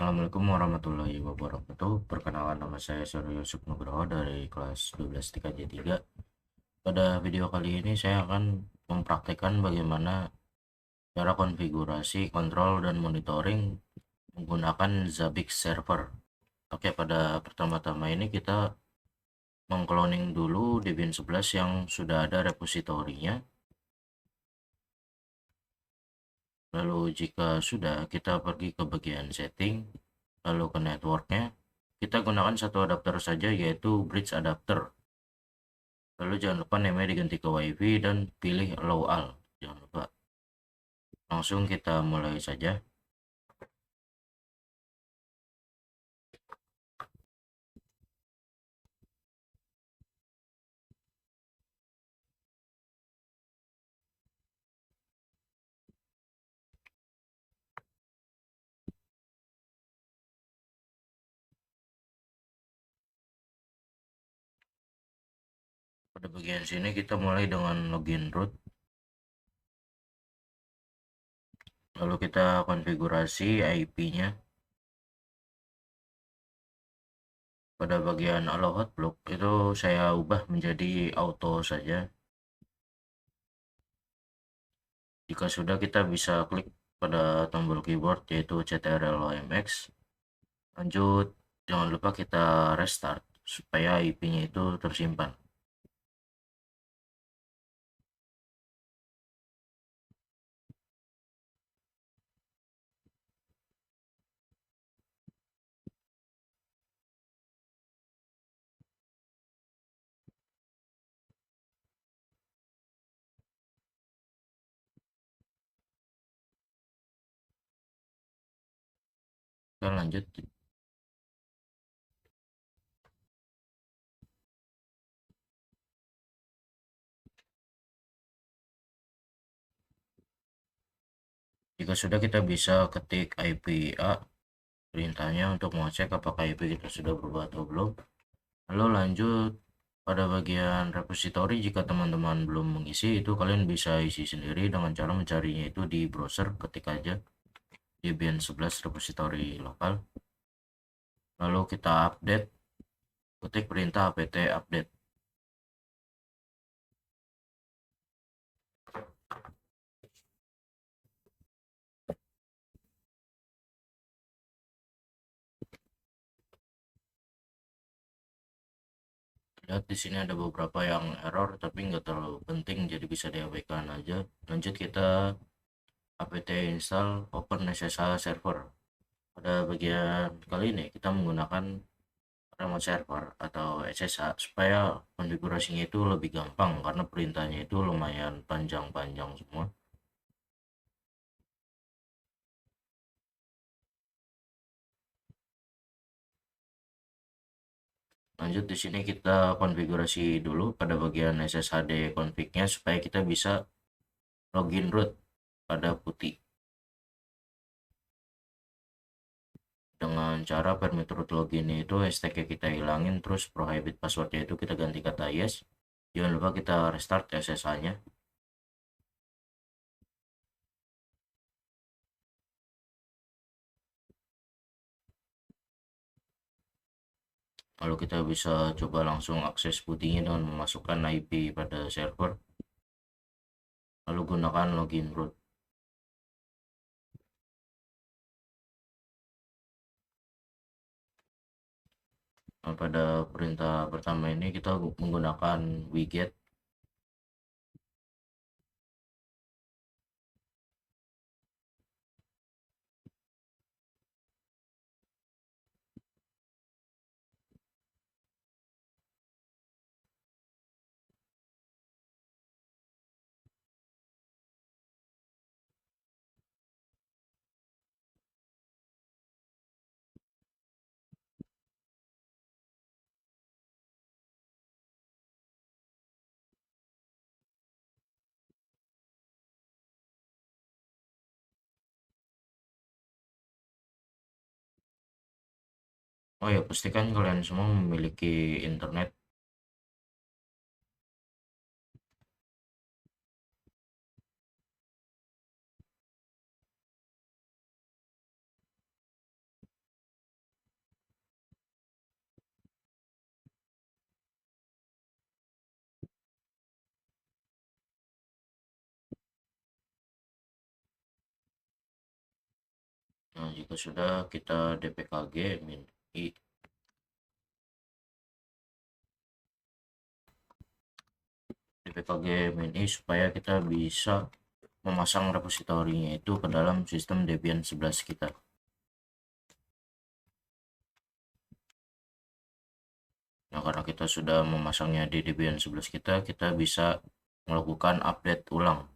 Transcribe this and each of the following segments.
Assalamualaikum warahmatullahi wabarakatuh. Perkenalkan, nama saya Suryo Yusuf Nugroho dari kelas 12 3J3. Pada video kali ini saya akan mempraktikkan bagaimana cara konfigurasi, kontrol, dan monitoring menggunakan Zabbix Server. Oke, pada pertama-tama ini kita mengcloning dulu Debian 11 yang sudah ada repositorinya. Lalu jika sudah, kita pergi ke bagian setting, lalu ke networknya. Kita gunakan satu adapter saja, yaitu bridge adapter. Lalu jangan lupa namanya diganti ke WiFi dan pilih allow all. Jangan lupa. Langsung kita mulai saja. Pada bagian sini kita mulai dengan login root. Lalu kita konfigurasi IP-nya. Pada bagian allow hotblock itu saya ubah menjadi auto saja. Jika sudah, kita bisa klik pada tombol keyboard yaitu CTRL-OMX. Lanjut, jangan lupa kita restart supaya IP-nya itu tersimpan. Kita lanjut. Jika sudah, kita bisa ketik IP A perintahnya untuk mengecek apakah IP kita sudah berubah atau belum. Lalu lanjut pada bagian repository. Jika teman-teman belum mengisi, itu kalian bisa isi sendiri dengan cara mencarinya itu di browser. Ketik aja Debian 11 repository lokal. Lalu kita update, ketik perintah apt update. Lihat di sini ada beberapa yang error, tapi nggak terlalu penting, jadi bisa diabaikan aja. Lanjut, kita apt install OpenSSH server. Pada bagian kali ini kita menggunakan remote server atau SSH supaya konfigurasinya itu lebih gampang, karena perintahnya itu lumayan panjang-panjang semua. Lanjut, di sini kita konfigurasi dulu pada bagian SSHD config-nya supaya kita bisa login root pada putih. Dengan cara permit root login itu hashtag-nya kita hilangin, terus prohibit passwordnya itu kita ganti kata yes. Jangan lupa kita restart SSH-nya. Lalu kita bisa coba langsung akses putihnya dengan memasukkan IP pada server. Lalu gunakan login root. Nah, pada perintah pertama ini kita menggunakan wget. Oh ya, pastikan kalian semua memiliki internet. Jika sudah, kita dpkg min i. Dpkg min i supaya kita bisa memasang repositorinya itu ke dalam sistem Debian 11 kita. Nah, karena kita sudah memasangnya di Debian 11 kita bisa melakukan update ulang.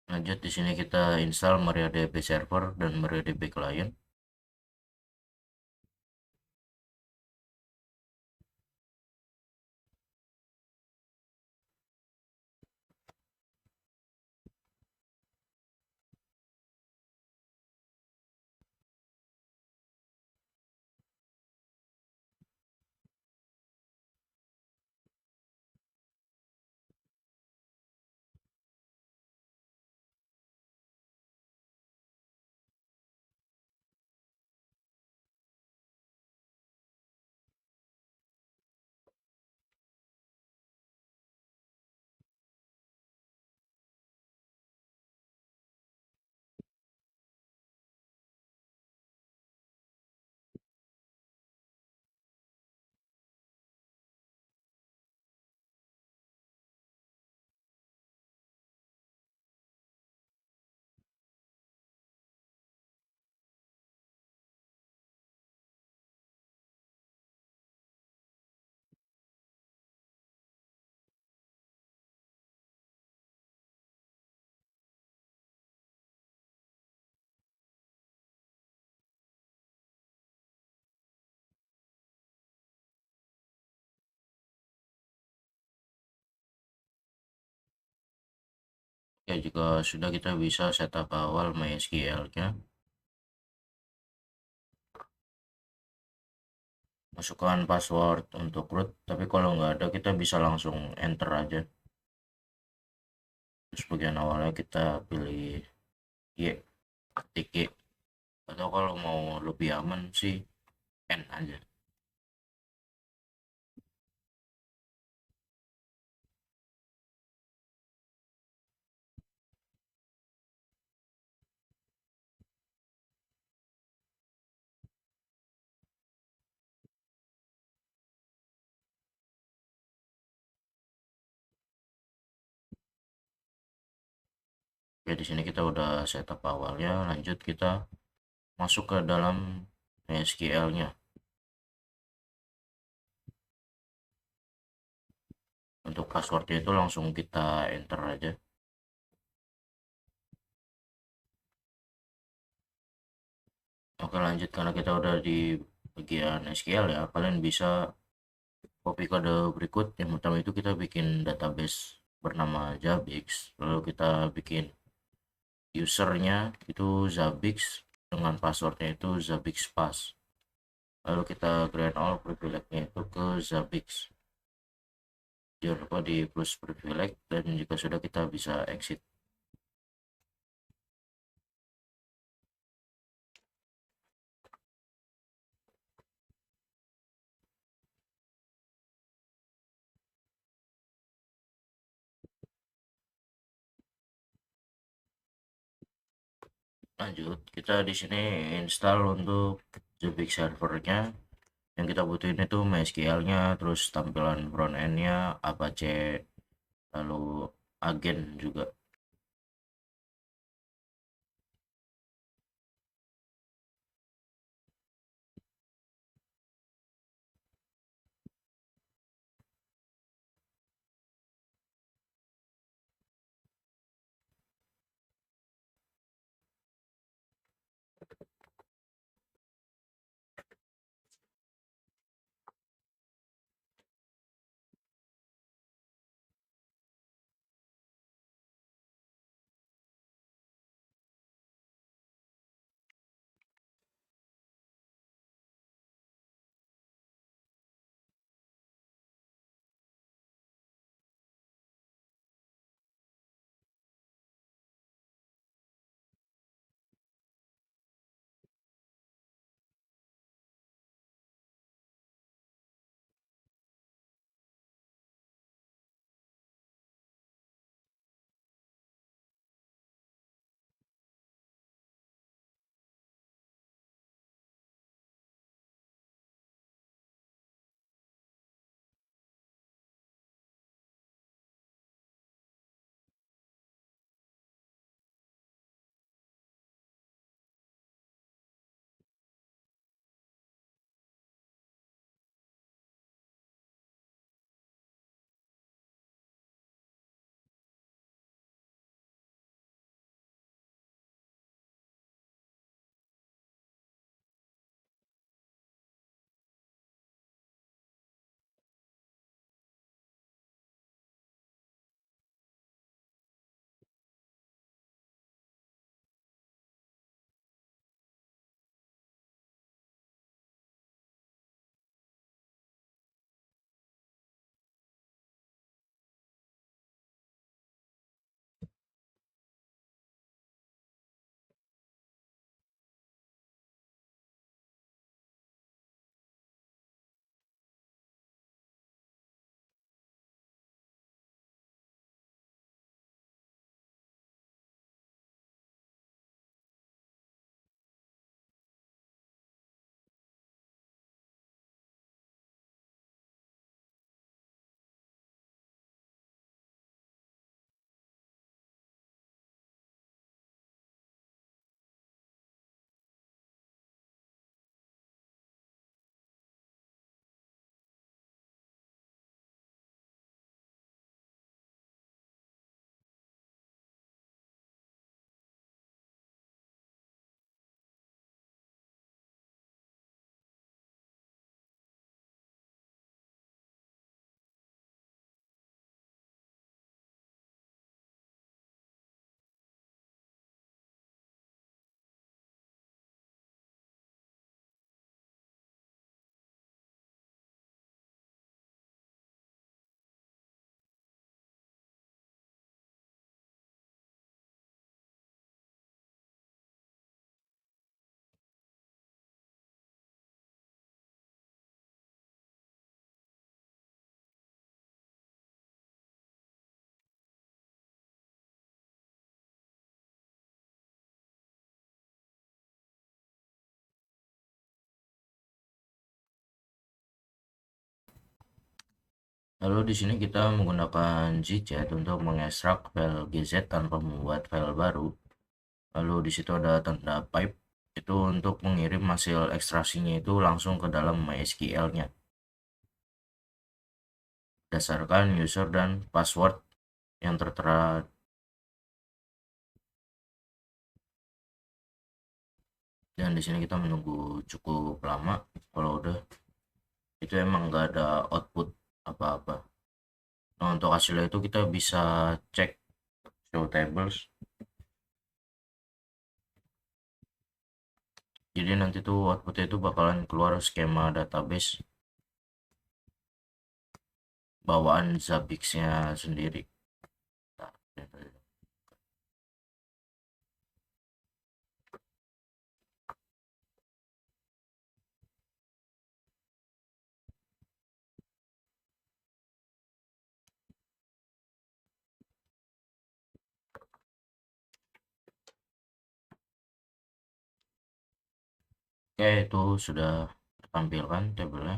Lanjut, di sini kita install MariaDB Server dan MariaDB Client. Ya, jika sudah, kita bisa setup awal MySQL-nya. Masukkan password untuk root, tapi kalau nggak ada kita bisa langsung enter aja. Terus bagian awalnya kita pilih Y, ketik Y. Atau kalau mau lebih aman sih N aja. Oke, di sini kita udah setup awalnya. Lanjut, kita masuk ke dalam MySQL-nya. Untuk passwordnya itu langsung kita enter aja. Oke, lanjut, karena kita udah di bagian SQL ya, kalian bisa copy kode berikut. Yang pertama itu kita bikin database bernama Zabbix, lalu kita bikin usernya itu Zabbix dengan passwordnya itu Zabbix Pass, lalu kita grant all privilege-nya itu ke Zabbix. Jangan lupa di plus privilege, dan jika sudah kita bisa exit. Lanjut, kita di sini install untuk Zabbix servernya. Yang kita butuhin itu MySQL-nya, terus tampilan front end-nya, Apache, lalu agen juga. Lalu di sini kita menggunakan gjet untuk mengekstrak file gz tanpa membuat file baru. Lalu di situ ada tanda pipe, itu untuk mengirim hasil ekstraksinya itu langsung ke dalam MySQL-nya berdasarkan user dan password yang tertera. Dan di sini kita menunggu cukup lama. Kalau udah, itu emang nggak ada output apa-apa. Nah, untuk hasilnya itu kita bisa cek show tables. Jadi nanti tuh outputnya itu bakalan keluar skema database bawaan Zabbix-nya sendiri. Nah, oke, itu sudah tertampilkan tabelnya.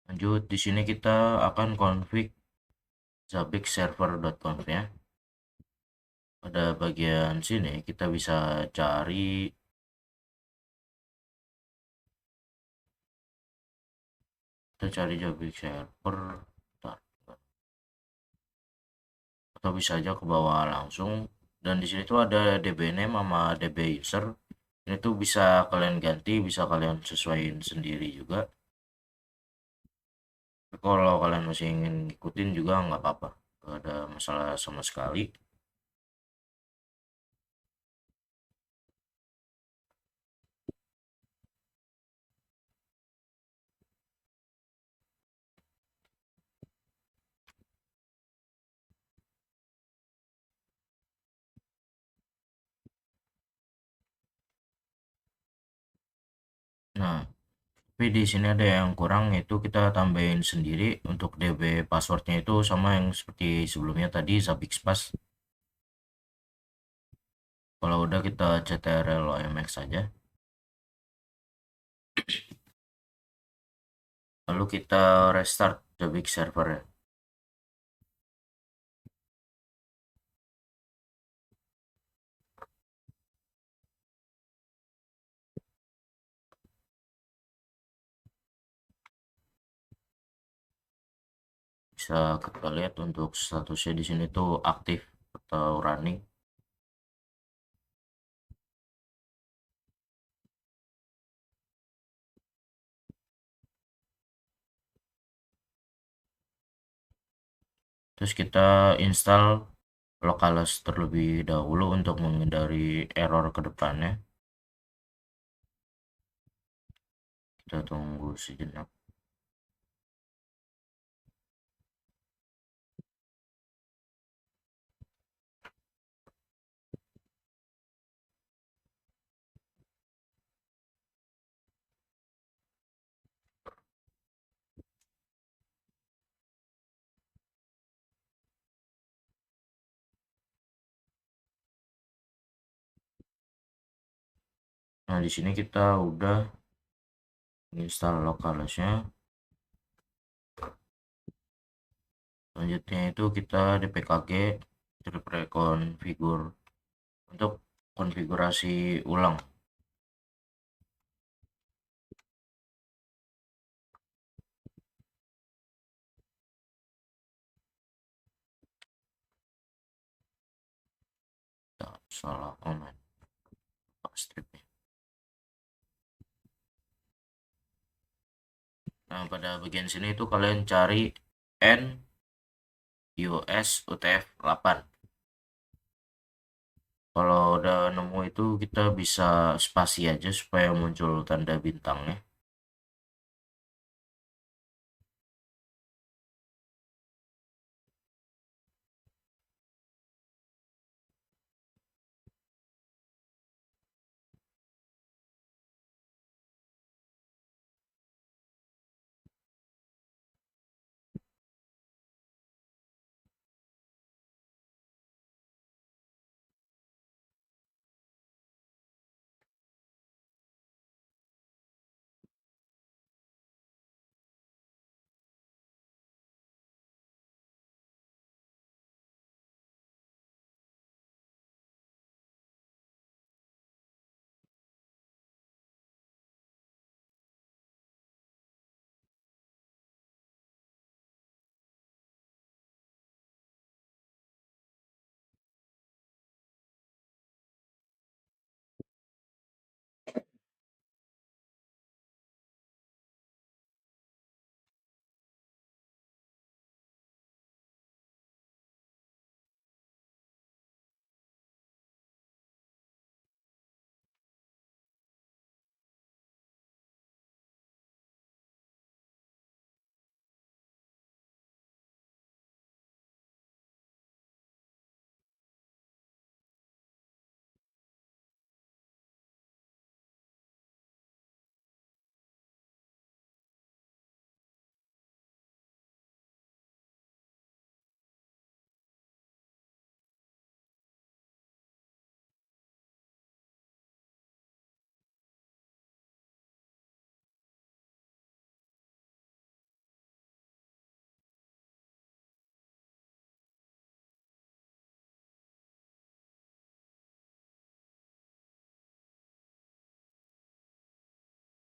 Lanjut, di sini kita akan config zabbix server.conf ya. Pada bagian sini kita bisa cari, Zabbix server. Bentar, atau bisa aja ke bawah langsung. Dan di sini tuh ada db name sama db user. Ini tuh bisa kalian ganti, bisa kalian sesuaiin sendiri juga. Tapi kalau kalian masih ingin ngikutin juga nggak apa-apa, nggak ada masalah sama sekali. Nah, tapi di sini ada yang kurang, yaitu kita tambahin sendiri untuk db passwordnya itu sama yang seperti sebelumnya tadi, Zabbix Pass. Kalau udah, kita ctrl omx saja. Lalu kita restart Zabbix server ya. Bisa kita lihat untuk statusnya di sini tuh aktif atau running. Terus kita install localhost terlebih dahulu untuk menghindari error ke depannya. Kita tunggu sejenak. Nah, di sini kita udah install localhost-nya. Selanjutnya itu kita dpkg reconfigure untuk konfigurasi ulang. Nah, salah komen stripnya. Nah, pada bagian sini itu kalian cari n us utf 8. Kalau udah nemu itu kita bisa spasi aja supaya muncul tanda bintangnya.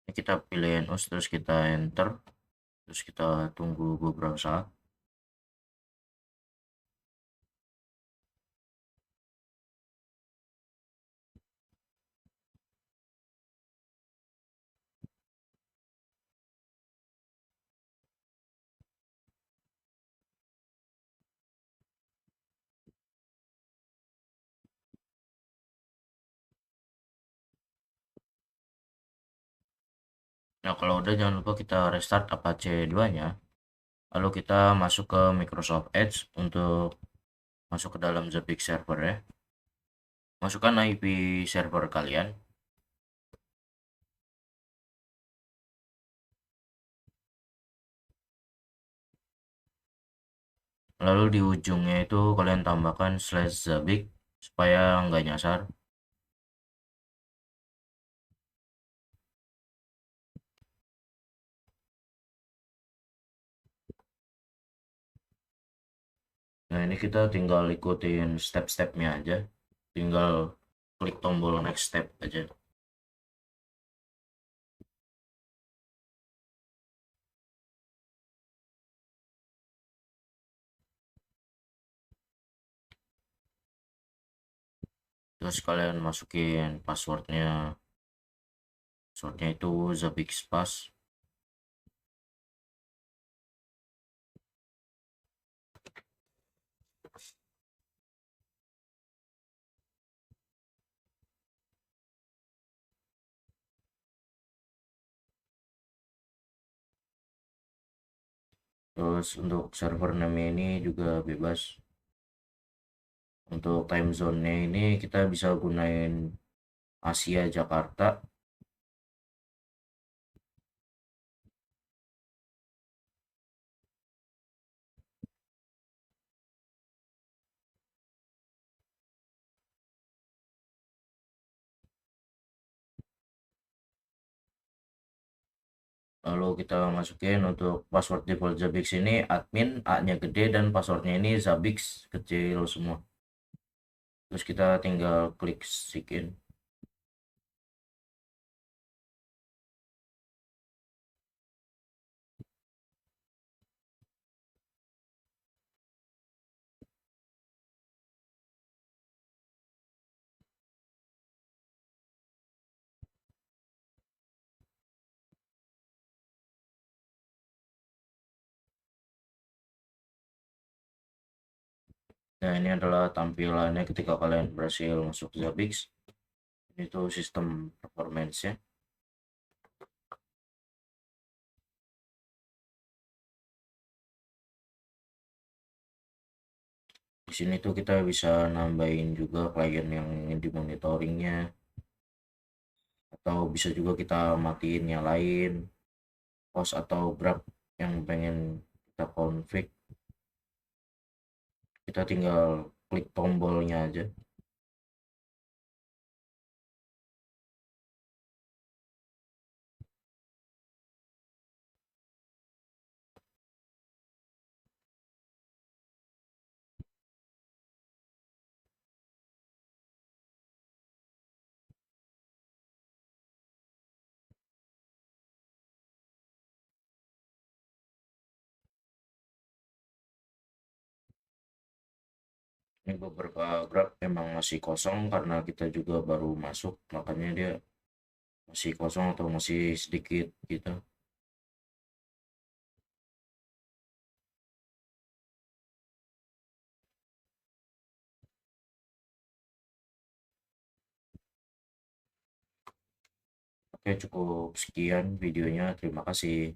Ini kita pilih NOS, terus kita enter, terus kita tunggu beberapa saat. Nah, kalau udah jangan lupa kita restart Apache 2-nya. Lalu kita masuk ke Microsoft Edge untuk masuk ke dalam Zabbix server ya. Masukkan IP server kalian. Lalu di ujungnya itu kalian tambahkan /Zabbix supaya nggak nyasar. Nah, ini kita tinggal ikutin step-stepnya aja. Tinggal klik tombol next step aja. Terus kalian masukin passwordnya. Passwordnya itu Zabbix Pass. Terus untuk server name ini juga bebas. Untuk time zone-nya ini kita bisa gunain Asia Jakarta. Lalu kita masukin untuk password default Zabbix ini admin, A-nya gede, dan passwordnya ini Zabbix kecil semua. Terus kita tinggal klik sign. Nah, ini adalah tampilannya ketika kalian berhasil masuk Zabbix. Ini tuh sistem performance-nya. Di sini tuh kita bisa nambahin juga klien yang ingin dimonitoringnya, atau bisa juga kita matiin nyalain host atau grab yang pengen kita config. Kita tinggal klik tombolnya aja. Ini beberapa grab memang masih kosong karena kita juga baru masuk, makanya dia masih kosong atau masih sedikit gitu. Oke, cukup sekian videonya. Terima kasih.